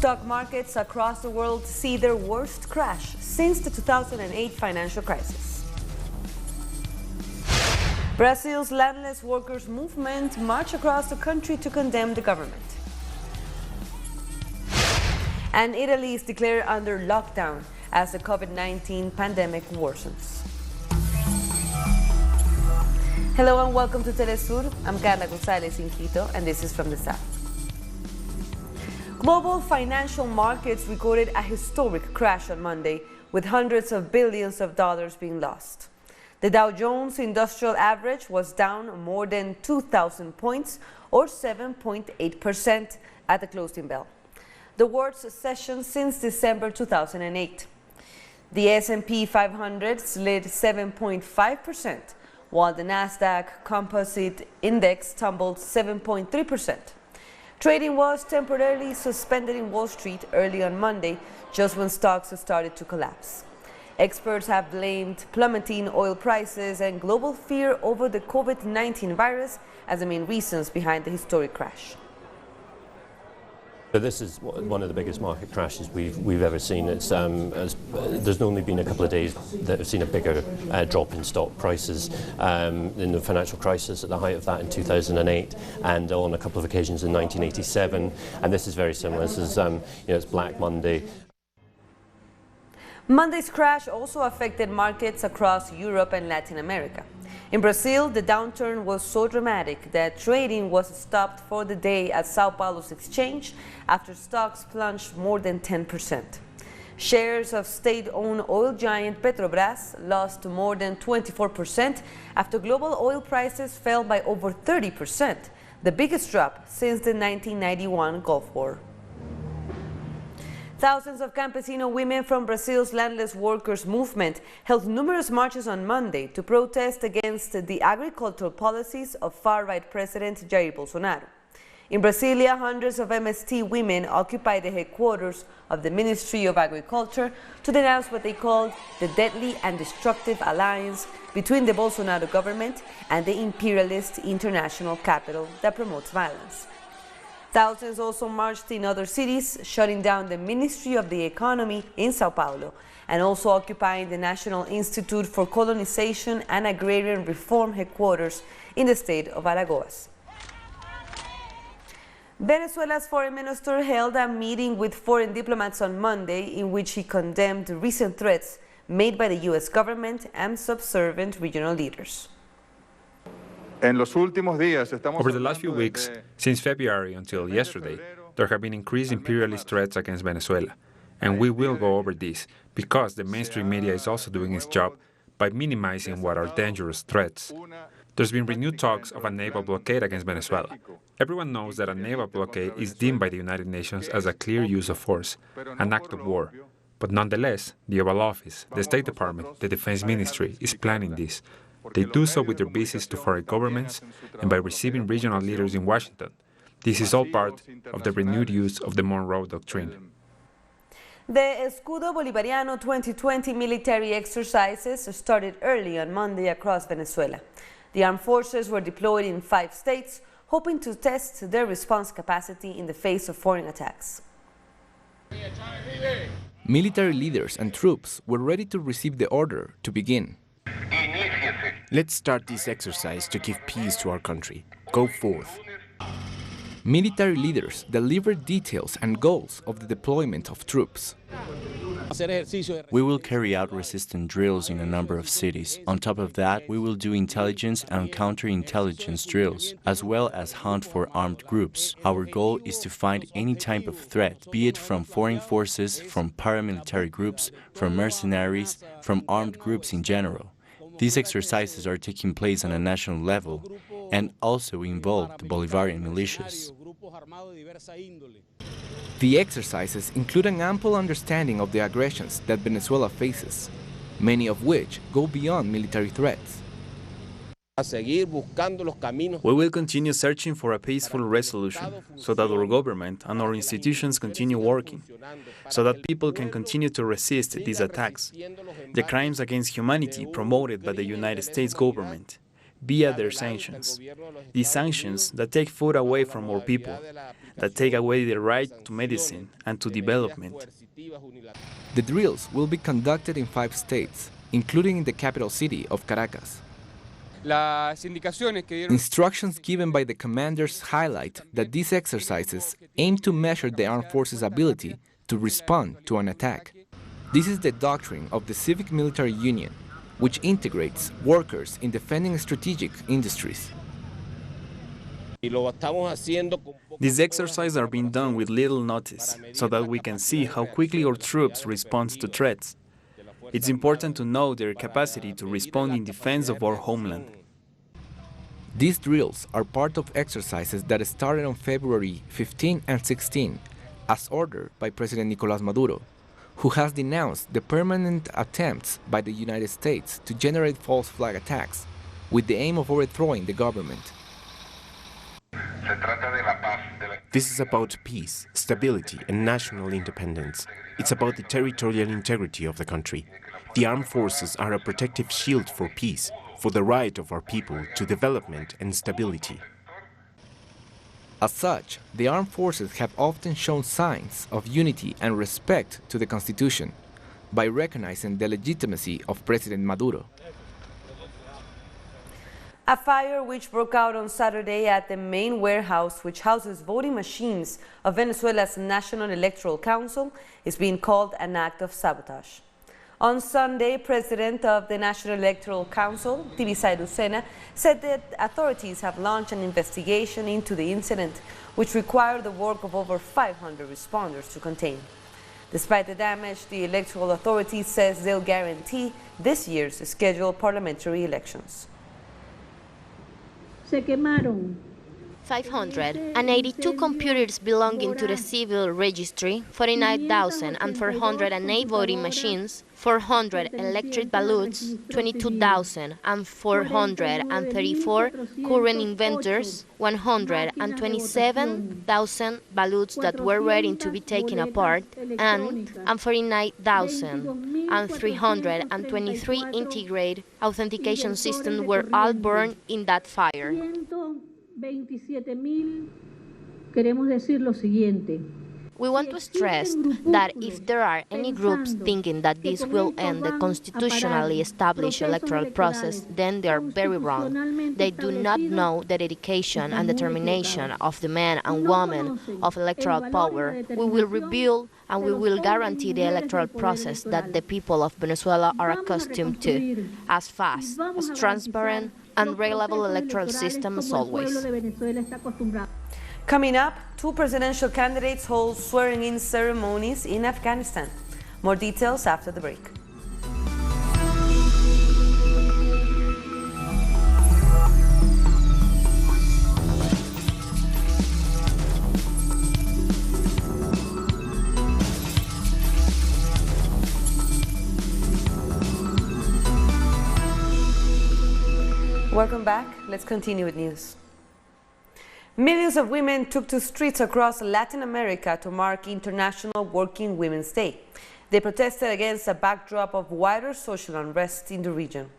Stock markets across the world see their worst crash since the 2008 financial crisis. Brazil's landless workers' movement marched across the country to condemn the government. And Italy is declared under lockdown as the COVID-19 pandemic worsens. Hello and welcome to Telesur. I'm Carla Gonzalez in Quito, and this is from the South. Global financial markets recorded a historic crash on Monday, with hundreds of billions of dollars being lost. The Dow Jones Industrial Average was down more than 2,000 points, or 7.8% at the closing bell, the worst session since December 2008. The S&P 500 slid 7.5%, while the Nasdaq Composite Index tumbled 7.3%. Trading was temporarily suspended in Wall Street early on Monday, just when stocks started to collapse. Experts have blamed plummeting oil prices and global fear over the COVID-19 virus as the main reasons behind the historic crash. So this is one of the biggest market crashes we've ever seen. There's only been a couple of days that have seen a bigger drop in stock prices in the financial crisis at the height of that in 2008, and on a couple of occasions in 1987. And this is very similar. This is it's Black Monday. Monday's crash also affected markets across Europe and Latin America. In Brazil, the downturn was so dramatic that trading was stopped for the day at Sao Paulo's exchange after stocks plunged more than 10%. Shares of state-owned oil giant Petrobras lost more than 24% after global oil prices fell by over 30%, the biggest drop since the 1991 Gulf War. Thousands of campesino women from Brazil's landless workers' movement held numerous marches on Monday to protest against the agricultural policies of far-right President Jair Bolsonaro. In Brasilia, hundreds of MST women occupied the headquarters of the Ministry of Agriculture to denounce what they called the deadly and destructive alliance between the Bolsonaro government and the imperialist international capital that promotes violence. Thousands also marched in other cities, shutting down the Ministry of the Economy in Sao Paulo and also occupying the National Institute for Colonization and Agrarian Reform headquarters in the state of Alagoas. Venezuela's foreign minister held a meeting with foreign diplomats on Monday in which he condemned recent threats made by the U.S. government and subservient regional leaders. Over the last few weeks, since February until yesterday, there have been increased imperialist threats against Venezuela. And we will go over this because the mainstream media is also doing its job by minimizing what are dangerous threats. There's been renewed talks of a naval blockade against Venezuela. Everyone knows that a naval blockade is deemed by the United Nations as a clear use of force, an act of war. But nonetheless, the Oval Office, the State Department, the Defense Ministry is planning this. They do so with their visits to foreign governments and by receiving regional leaders in Washington. This is all part of the renewed use of the Monroe Doctrine. The Escudo Bolivariano 2020 military exercises started early on Monday across Venezuela. The armed forces were deployed in 5 states, hoping to test their response capacity in the face of foreign attacks. Military leaders and troops were ready to receive the order to begin. Let's start this exercise to give peace to our country. Go forth. Military leaders delivered details and goals of the deployment of troops. We will carry out resistance drills in a number of cities. On top of that, we will do intelligence and counterintelligence drills, as well as hunt for armed groups. Our goal is to find any type of threat, be it from foreign forces, from paramilitary groups, from mercenaries, from armed groups in general. These exercises are taking place on a national level and also involve the Bolivarian militias. The exercises include an ample understanding of the aggressions that Venezuela faces, many of which go beyond military threats. We will continue searching for a peaceful resolution so that our government and our institutions continue working, so that people can continue to resist these attacks, the crimes against humanity promoted by the United States government, via their sanctions. These sanctions that take food away from our people, that take away the right to medicine and to development. The drills will be conducted in 5 states, including in the capital city of Caracas. Instructions given by the commanders highlight that these exercises aim to measure the armed forces' ability to respond to an attack. This is the doctrine of the Civic Military Union, which integrates workers in defending strategic industries. These exercises are being done with little notice, so that we can see how quickly our troops respond to threats. It's important to know their capacity to respond in defense of our homeland. These drills are part of exercises that started on February 15 and 16, as ordered by President Nicolás Maduro, who has denounced the permanent attempts by the United States to generate false flag attacks with the aim of overthrowing the government. This is about peace, stability, and national independence. It's about the territorial integrity of the country. The armed forces are a protective shield for peace, for the right of our people to development and stability. As such, the armed forces have often shown signs of unity and respect to the Constitution by recognizing the legitimacy of President Maduro. A fire which broke out on Saturday at the main warehouse which houses voting machines of Venezuela's National Electoral Council is being called an act of sabotage. On Sunday, President of the National Electoral Council, Tibisay Lucena, said that authorities have launched an investigation into the incident, which required the work of over 500 responders to contain. Despite the damage, the electoral authority says they'll guarantee this year's scheduled parliamentary elections. Se quemaron 582 computers belonging to the civil registry, 49,408 voting machines, 400 electric ballots, 22,434 current inventors, 127,000 ballots that were ready to be taken apart, and 49,323 integrated authentication systems were all burned in that fire. 27.000, queremos decir lo siguiente. We want to stress that if there are any groups thinking that this will end the constitutionally established electoral process, then they are very wrong. They do not know the dedication and determination of the men and women of electoral power. We will rebuild and we will guarantee the electoral process that the people of Venezuela are accustomed to, as fast, as transparent, and reliable electoral system as always. Coming up, 2 presidential candidates hold swearing-in ceremonies in Afghanistan. More details after the break. Welcome back. Let's continue with news. Millions of women took to streets across Latin America to mark International Working Women's Day. They protested against a backdrop of wider social unrest in the region.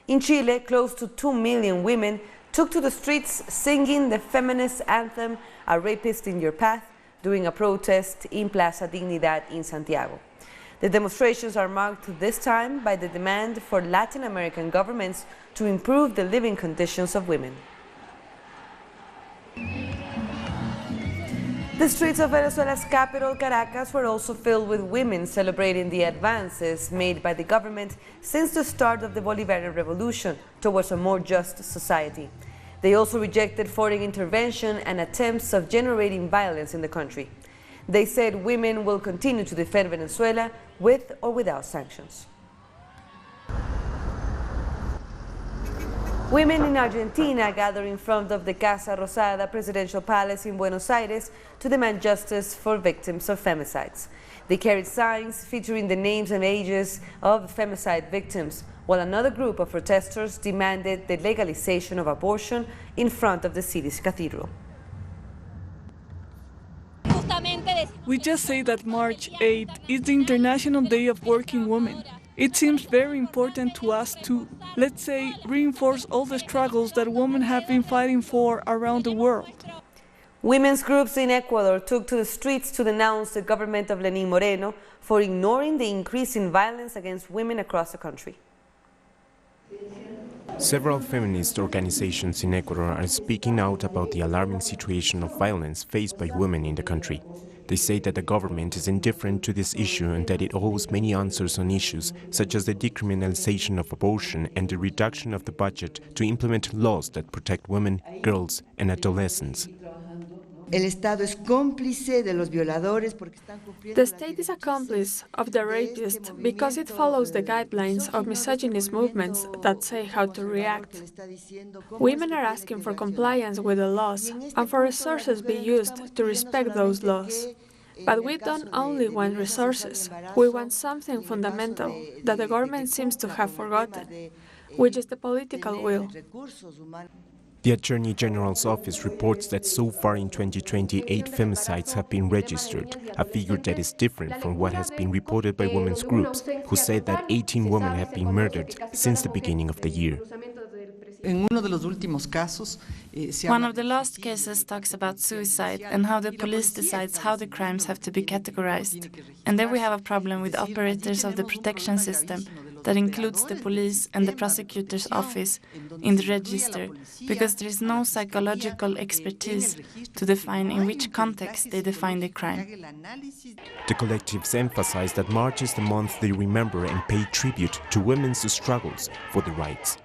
In Chile, close to 2 million women took to the streets singing the feminist anthem, "A Rapist in Your Path," during a protest in Plaza Dignidad in Santiago. The demonstrations are marked this time by the demand for Latin American governments to improve the living conditions of women. The streets of Venezuela's capital, Caracas, were also filled with women celebrating the advances made by the government since the start of the Bolivarian Revolution towards a more just society. They also rejected foreign intervention and attempts of generating violence in the country. They said women will continue to defend Venezuela with or without sanctions. Women in Argentina gather in front of the Casa Rosada presidential palace in Buenos Aires to demand justice for victims of femicides. They carried signs featuring the names and ages of femicide victims, while another group of protesters demanded the legalization of abortion in front of the city's cathedral. We just say that March 8th is the International Day of Working Women. It seems very important to us to, let's say, reinforce all the struggles that women have been fighting for around the world. Women's groups in Ecuador took to the streets to denounce the government of Lenín Moreno for ignoring the increase in violence against women across the country. Several feminist organizations in Ecuador are speaking out about the alarming situation of violence faced by women in the country. They say that the government is indifferent to this issue and that it owes many answers on issues such as the decriminalization of abortion and the reduction of the budget to implement laws that protect women, girls, and adolescents. The state is accomplice of the rapist because it follows the guidelines of misogynist movements that say how to react. Women are asking for compliance with the laws and for resources be used to respect those laws. But we don't only want resources, we want something fundamental that the government seems to have forgotten, which is the political will. The Attorney General's office reports that so far in 2020, 8 femicides have been registered, a figure that is different from what has been reported by women's groups, who said that 18 women have been murdered since the beginning of the year. One of the last cases talks about suicide and how the police decides how the crimes have to be categorized. And there we have a problem with operators of the protection system that includes the police and the prosecutor's office in the register, because there is no psychological expertise to define in which context they define the crime. The collectives emphasize that March is the month they remember and pay tribute to women's struggles for the rights,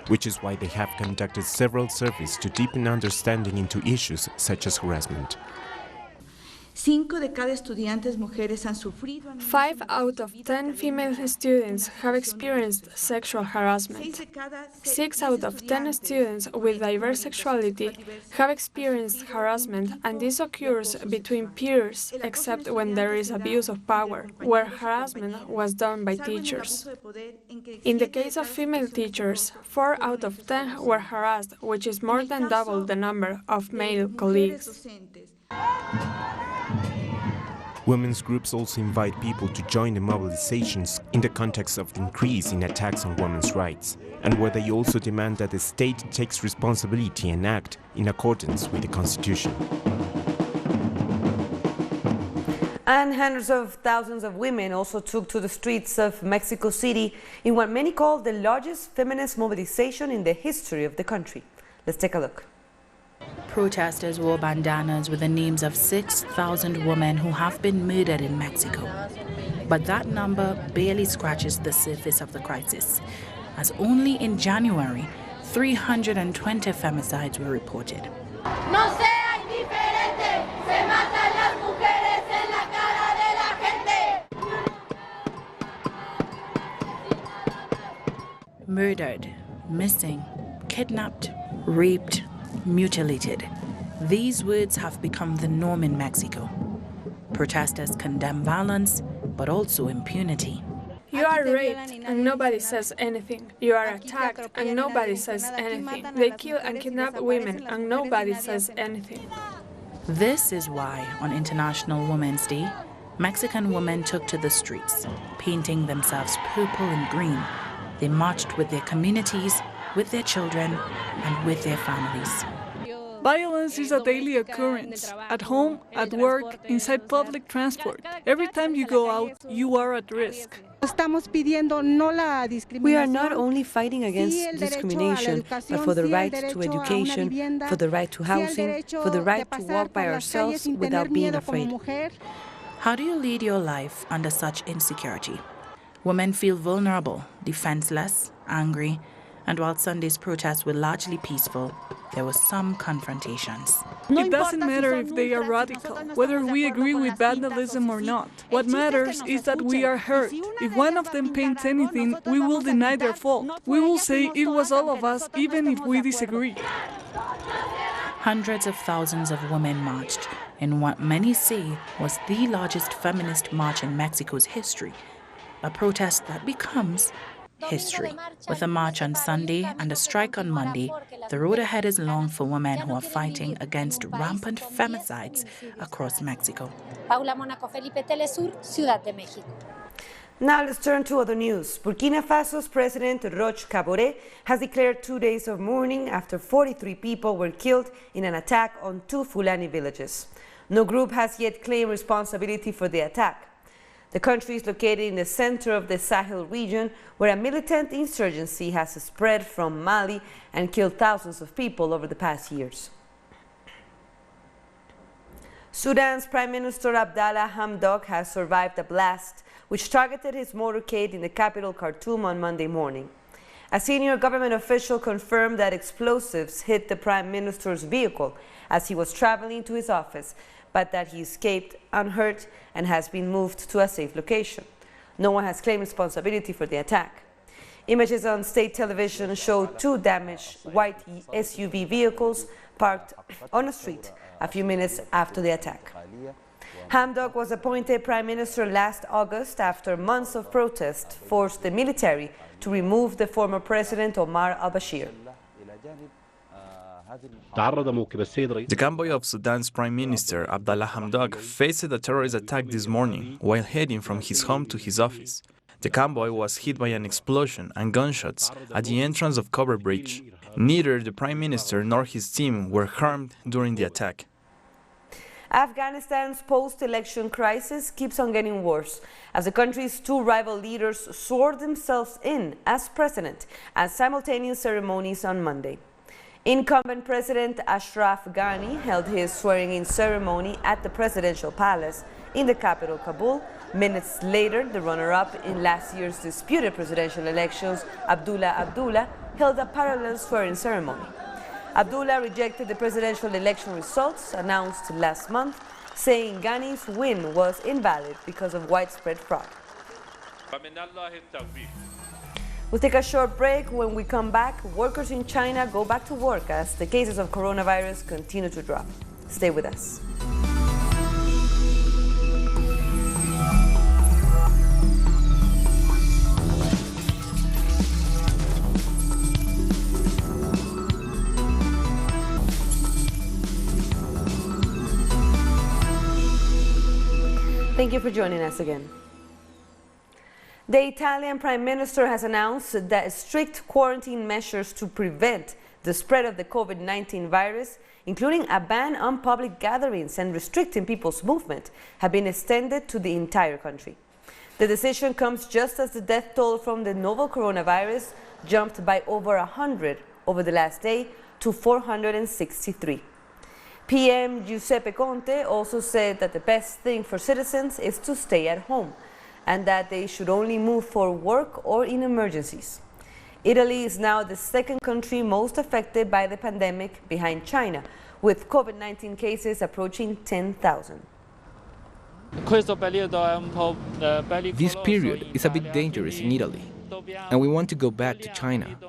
which is why they have conducted several surveys to deepen understanding into issues such as harassment. 5 out of 10 female students have experienced sexual harassment. 6 out of 10 students with diverse sexuality have experienced harassment, and this occurs between peers, except when there is abuse of power, where harassment was done by teachers. In the case of female teachers, 4 out of 10 were harassed, which is more than double the number of male colleagues. Women's groups also invite people to join the mobilizations in the context of the increase in attacks on women's rights, and where they also demand that the state takes responsibility and act in accordance with the Constitution. And hundreds of thousands of women also took to the streets of Mexico City in what many call the largest feminist mobilization in the history of the country. Let's take a look. Protesters wore bandanas with the names of 6,000 women who have been murdered in Mexico. But that number barely scratches the surface of the crisis, as only in January, 320 femicides were reported. No sea indiferente, se matan las mujeres en la cara de la gente. Murdered, missing, kidnapped, raped, mutilated. These words have become the norm in Mexico. Protesters condemn violence, but also impunity. You are raped and nobody says anything. You are attacked and nobody says anything. They kill and kidnap women and nobody says anything. This is why, on International Women's Day, Mexican women took to the streets, painting themselves purple and green. They marched with their communities, with their children, and with their families. Violence is a daily occurrence, at home, at work, inside public transport. Every time you go out, you are at risk. We are not only fighting against discrimination, but for the right to education, for the right to housing, for the right to walk by ourselves without being afraid. How do you lead your life under such insecurity? Women feel vulnerable, defenseless, angry, and while Sunday's protests were largely peaceful, there were some confrontations. It doesn't matter if they are radical, whether we agree with vandalism or not. What matters is that we are hurt. If one of them paints anything, we will deny their fault. We will say it was all of us, even if we disagree. Hundreds of thousands of women marched in what many say was the largest feminist march in Mexico's history, a protest that becomes history. With a march on Sunday and a strike on Monday, the road ahead is long for women who are fighting against rampant femicides across Mexico. Paula Monaco Felipe Telesur, Ciudad de México. Now let's turn to other news. Burkina Faso's President Roch Kabore has declared 2 days of mourning after 43 people were killed in an attack on 2 Fulani villages. No group has yet claimed responsibility for the attack. The country is located in the center of the Sahel region, where a militant insurgency has spread from Mali and killed thousands of people over the past years. Sudan's Prime Minister Abdallah Hamdok has survived a blast which targeted his motorcade in the capital Khartoum on Monday morning. A senior government official confirmed that explosives hit the Prime Minister's vehicle as he was traveling to his office, but that he escaped unhurt and has been moved to a safe location. No one has claimed responsibility for the attack. Images on state television showed 2 damaged white SUV vehicles parked on a street a few minutes after the attack. Hamdok was appointed Prime Minister last August after months of protest forced the military to remove the former President Omar al-Bashir. The convoy of Sudan's Prime Minister Abdallah Hamdok faced a terrorist attack this morning while heading from his home to his office. The convoy was hit by an explosion and gunshots at the entrance of Cover Bridge. Neither the Prime Minister nor his team were harmed during the attack. Afghanistan's post-election crisis keeps on getting worse as the country's 2 rival leaders swore themselves in as president at simultaneous ceremonies on Monday. Incumbent President Ashraf Ghani held his swearing-in ceremony at the presidential palace in the capital, Kabul. Minutes later, the runner-up in last year's disputed presidential elections, Abdullah, held a parallel swearing ceremony. Abdullah rejected the presidential election results announced last month, saying Ghani's win was invalid because of widespread fraud. We'll take a short break. When we come back, workers in China go back to work as the cases of coronavirus continue to drop. Stay with us. Thank you for joining us again. The Italian Prime Minister has announced that strict quarantine measures to prevent the spread of the COVID-19 virus, including a ban on public gatherings and restricting people's movement, have been extended to the entire country. The decision comes just as the death toll from the novel coronavirus jumped by over 100 over the last day to 463. PM Giuseppe Conte also said that the best thing for citizens is to stay at home and that they should only move for work or in emergencies. Italy is now the 2nd country most affected by the pandemic behind China, with COVID-19 cases approaching 10,000. This period is a bit dangerous in Italy, and we want to go back to China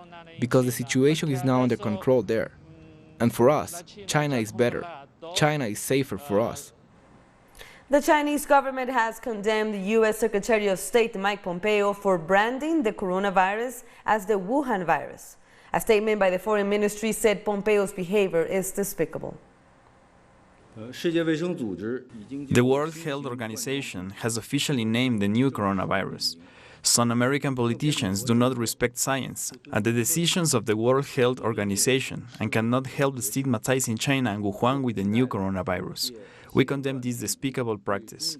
because the situation is now under control there. And for us, China is better. China is safer for us. The Chinese government has condemned the U.S. Secretary of State Mike Pompeo for branding the coronavirus as the Wuhan virus. A statement by the Foreign Ministry said Pompeo's behavior is despicable. The World Health Organization has officially named the new coronavirus. Some American politicians do not respect science and the decisions of the World Health Organization and cannot help stigmatizing China and Wuhan with the new coronavirus. We condemn this despicable practice.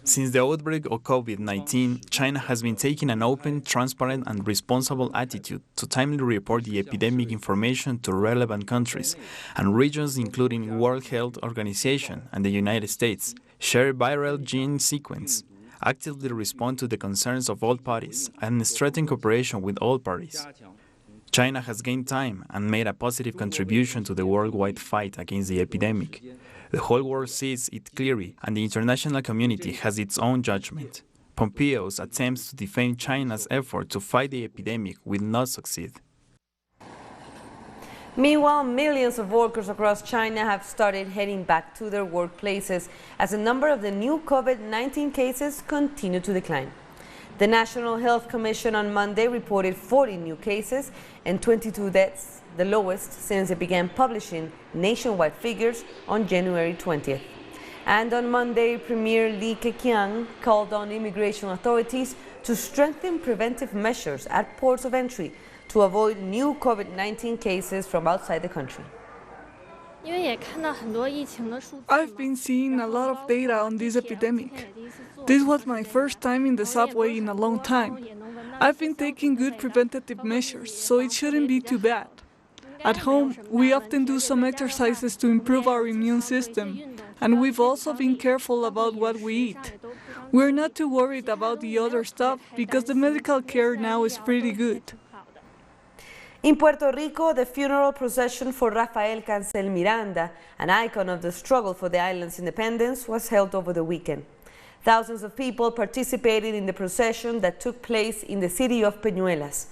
Since the outbreak of COVID-19, China has been taking an open, transparent, and responsible attitude to timely report the epidemic information to relevant countries and regions, including World Health Organization and the United States, share viral gene sequence, actively respond to the concerns of all parties, and strengthen cooperation with all parties. China has gained time and made a positive contribution to the worldwide fight against the epidemic. The whole world sees it clearly, and the international community has its own judgment. Pompeo's attempts to defend China's effort to fight the epidemic will not succeed. Meanwhile, millions of workers across China have started heading back to their workplaces as the number of the new COVID-19 cases continue to decline. The National Health Commission on Monday reported 40 new cases and 22 deaths, the lowest since it began publishing nationwide figures on January 20th. And on Monday, Premier Li Keqiang called on immigration authorities to strengthen preventive measures at ports of entry to avoid new COVID-19 cases from outside the country. I've been seeing a lot of data on this epidemic. This was my first time in the subway in a long time. I've been taking good preventative measures, so it shouldn't be too bad. At home, we often do some exercises to improve our immune system, and we've also been careful about what we eat. We're not too worried about the other stuff because the medical care now is pretty good. In Puerto Rico, the funeral procession for Rafael Miranda, an icon of the struggle for the island's independence, was held over the weekend. Thousands of people participated in the procession that took place in the city of Peñuelas.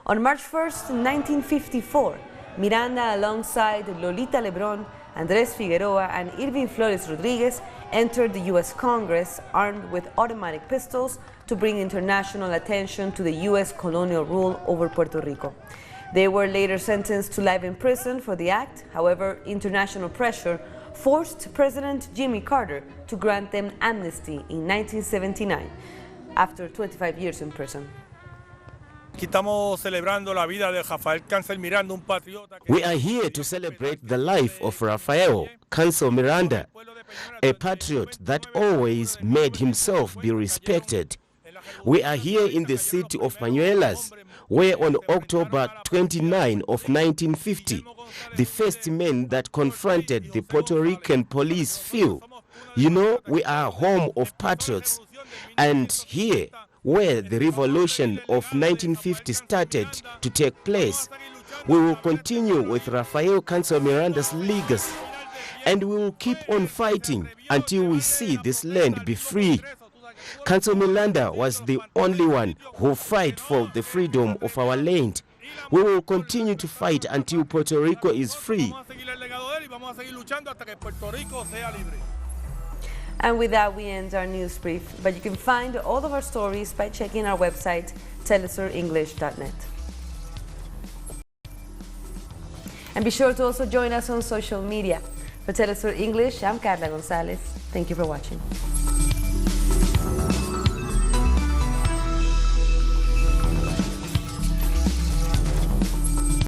On March 1st, 1954, Miranda, alongside Lolita Lebrón, Andrés Figueroa, and Irving Flores Rodriguez, entered the U.S. Congress armed with automatic pistols to bring international attention to the U.S. colonial rule over Puerto Rico. They were later sentenced to life in prison for the act. However, international pressure forced President Jimmy Carter to grant them amnesty in 1979, after 25 years in prison. We are here to celebrate the life of Rafael Cancel Miranda, a patriot that always made himself be respected. We are here in the city of Peñuelas, where on October 29 of 1950, the first men that confronted the Puerto Rican police fell. You know, we are home of patriots, and here where the revolution of 1950 started to take place. We will continue with Rafael Cancel Miranda's legacy, and we will keep on fighting until we see this land be free. Cancel Miranda was the only one who fought for the freedom of our land. We will continue to fight until Puerto Rico is free. And with that, we end our news brief. But you can find all of our stories by checking our website, telesurenglish.net. And be sure to also join us on social media. For Telesur English, I'm Carla Gonzalez. Thank you for watching.